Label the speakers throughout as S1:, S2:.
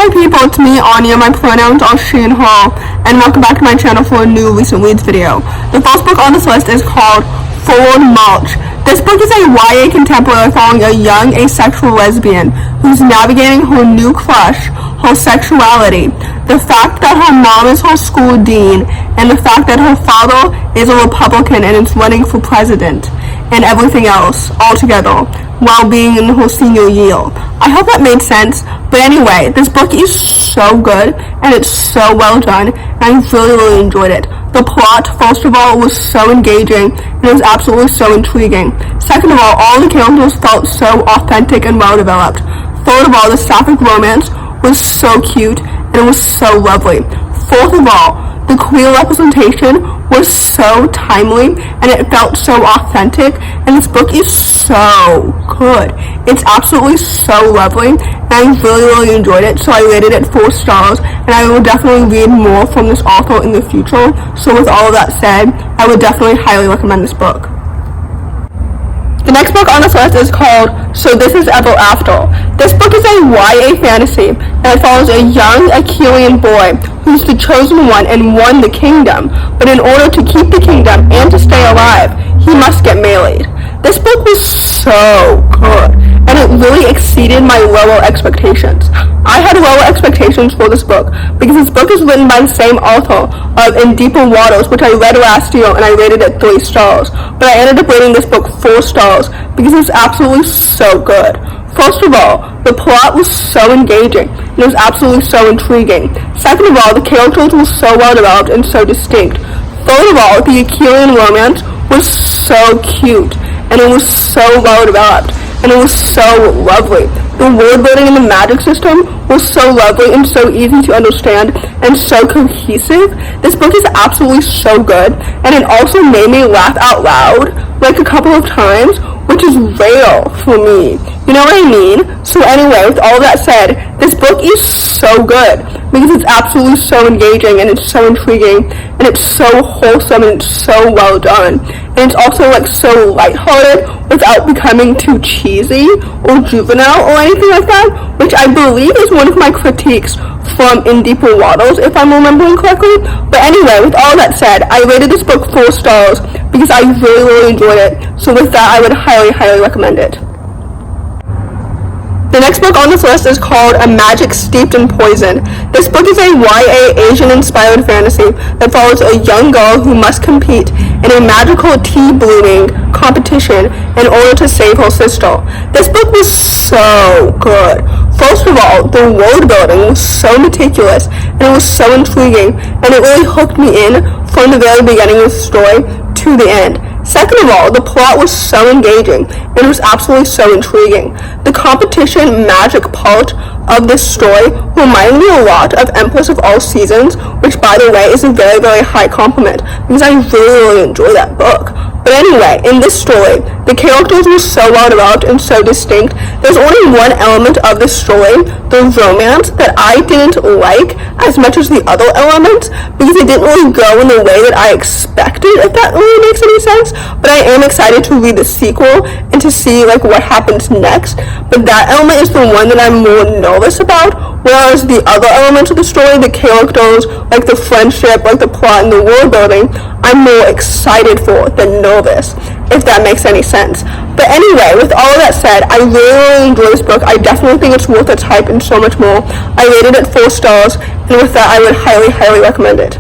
S1: Hi people, it's me, Anja. My pronouns are she and her, and welcome back to my channel for a new recent reads video. The first book on this list is called Forward March. This book is a YA contemporary following a young asexual lesbian who's navigating her new crush, her sexuality, the fact that her mom is her school dean, and the fact that her father is a Republican and is running for president, and everything else all together while being in her senior year. I hope that made sense, but anyway, this book is so good and it's so well done, and I really enjoyed it. The plot, first of all, was so engaging and it was absolutely so intriguing. Second of all the characters felt so authentic and well developed. Third of all, the sapphic romance was so cute and it was so lovely. Fourth of all, the queer representation was so timely and it felt so authentic, and this book is so good. It's absolutely so lovely and I really enjoyed it, so I rated it 4 stars, and I will definitely read more from this author in the future. So with all of that said, I would definitely highly recommend this book. The next book on this list is called So This Is Ever After. This book is a YA fantasy and it follows a young Achillean boy who's the chosen one and won the kingdom, but in order to keep the kingdom and to stay alive, he must get married. This book was so good, and it really exceeded my lower expectations. I had lower expectations for this book because this book is written by the same author of In Deeper Waters, which I read last year and I rated it 3 stars, but I ended up rating this book 4 stars because it's absolutely so good. First of all, the plot was so engaging and it was absolutely so intriguing. Second of all, the characters were so well developed and so distinct. Third of all, the Achillean romance was so cute and it was so well developed and it was so lovely. The world building and the magic system was so lovely and so easy to understand and so cohesive. This book is absolutely so good, and it also made me laugh out loud like a couple of times, which is rare for me. You know what I mean? So anyway, with all that said, this book is so good because it's absolutely so engaging and it's so intriguing and it's so wholesome and it's so well done. And it's also like so lighthearted without becoming too cheesy or juvenile or anything like that, which I believe is one of my critiques from In Deeper Waters, if I'm remembering correctly. But anyway, with all that said, I rated this book 4 stars because I really enjoyed it. So with that, I would highly recommend it. The next book on this list is called A Magic Steeped in Poison. This book is a YA Asian-inspired fantasy that follows a young girl who must compete in a magical tea brewing competition in order to save her sister. This book was so good. First of all, the world building was so meticulous and it was so intriguing, and it really hooked me in from the very beginning of the story to the end. Second of all, the plot was so engaging and it was absolutely so intriguing. The competition magic part of this story reminded me a lot of Empress of All Seasons, which by the way is a very high compliment because I really enjoy that book. But anyway, in this story, the characters were so well developed and so distinct. There's only one element of this story, the romance, that I didn't like as much as the other elements because it didn't really go in the way that I expected, if that really makes any sense. But I am excited to read the sequel and to see like what happens next. But that element is the one that I'm more nervous about, whereas the other elements of the story, the characters, like the friendship, like the plot and the world building, I'm more excited for than nervous, if that makes any sense. But anyway, with all of that said, I really enjoy this book. I definitely think it's worth its hype and so much more. I rated it 4 stars, and with that, I would highly recommend it.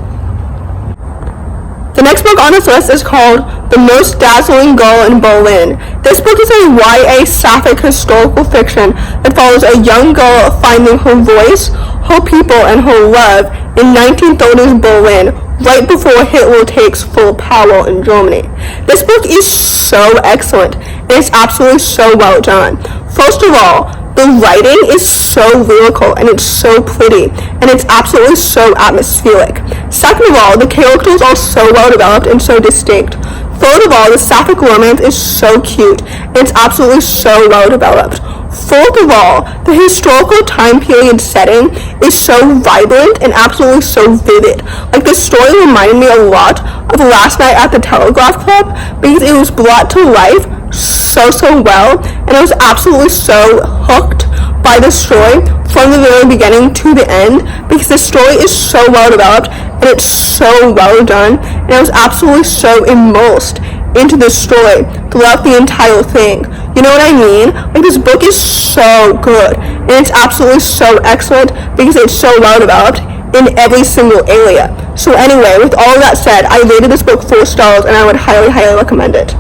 S1: The next book on this list is called The Most Dazzling Girl in Berlin. This book is a YA sapphic historical fiction that follows a young girl finding her voice, her people, and her love in 1930s Berlin, right before Hitler takes full power in Germany. This book is so excellent, and it's absolutely so well done. First of all, the writing is so lyrical and it's so pretty and it's absolutely so atmospheric. Second of all, the characters are so well developed and so distinct. Third of all, the sapphic romance is so cute and it's absolutely so well developed. Fourth of all, the historical time period setting is so vibrant and absolutely so vivid. Like, the story reminded me a lot of Last Night at the Telegraph Club because it was brought to life so well, and I was absolutely so hooked by the story from the very beginning to the end, because the story is so well developed and it's so well done, and I was absolutely so immersed into the story throughout the entire thing. You know what I mean? Like, this book is so good, and it's absolutely so excellent because it's so well developed in every single area. So anyway, with all of that said, I rated this book 4 stars, and I would highly, highly recommend it.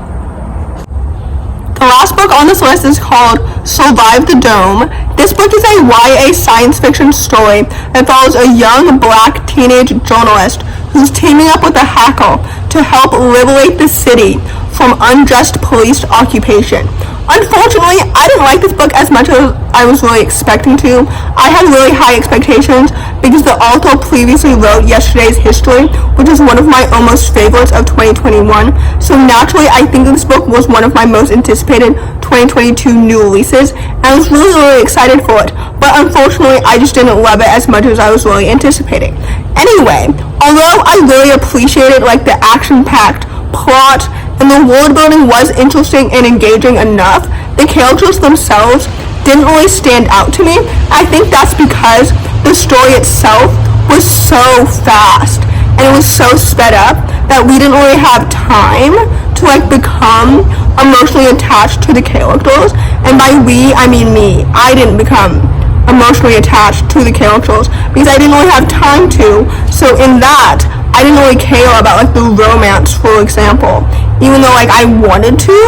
S1: The last book on this list is called Survive the Dome. This book is a YA science fiction story that follows a young black teenage journalist who's teaming up with a hacker to help liberate the city from unjust police occupation. Unfortunately, I didn't like this book as much as I was really expecting to. I had really high expectations because the author previously wrote Yesterday's History, which is one of my almost favorites of 2021. So naturally, I think this book was one of my most anticipated 2022 new releases, and I was really, really excited for it. But unfortunately, I just didn't love it as much as I was really anticipating. Anyway, although I really appreciated like the action-packed plot and the world building was interesting and engaging enough, the characters themselves didn't really stand out to me. I think that's because the story itself was so fast and it was so sped up that we didn't really have time to like become emotionally attached to the characters. And by we, I mean me. I didn't become emotionally attached to the characters because I didn't really have time to. So in that, I didn't really care about like the romance, for example. Even though like I wanted to,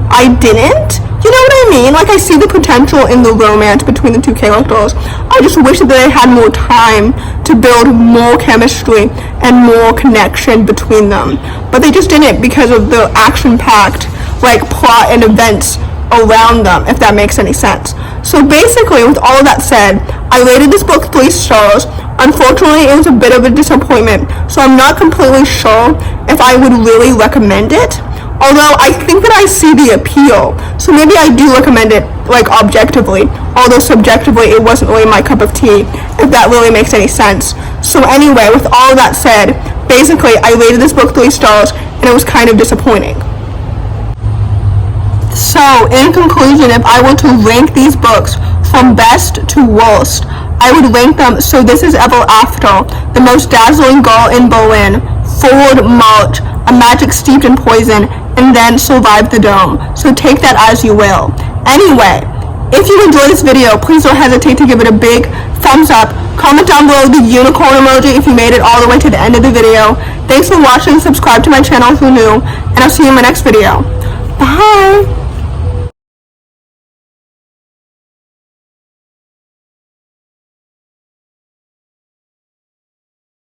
S1: I didn't. You know what I mean? Like, I see the potential in the romance between the two characters. I just wish that they had more time to build more chemistry and more connection between them. But they just didn't because of the action-packed like plot and events around them, if that makes any sense. So basically, with all of that said, I rated this book 3 stars. Unfortunately, it was a bit of a disappointment, so I'm not completely sure if I would really recommend it. Although I think that I see the appeal, so maybe I do recommend it like objectively, although subjectively it wasn't really my cup of tea, if that really makes any sense. So anyway, with all of that said, basically I rated this book 3 stars and it was kind of disappointing. So in conclusion, if I were to rank these books from best to worst, I would rank them so This Is Ever After, The Most Dazzling Girl in Berlin, Forward March, A Magic Steeped in Poison, and then Survive the Dome. So take that as you will. Anyway, if you enjoyed this video, please don't hesitate to give it a big thumbs up. Comment down below the unicorn emoji if you made it all the way to the end of the video. Thanks for watching. Subscribe to my channel if you're new, and I'll see you in my next video. Bye!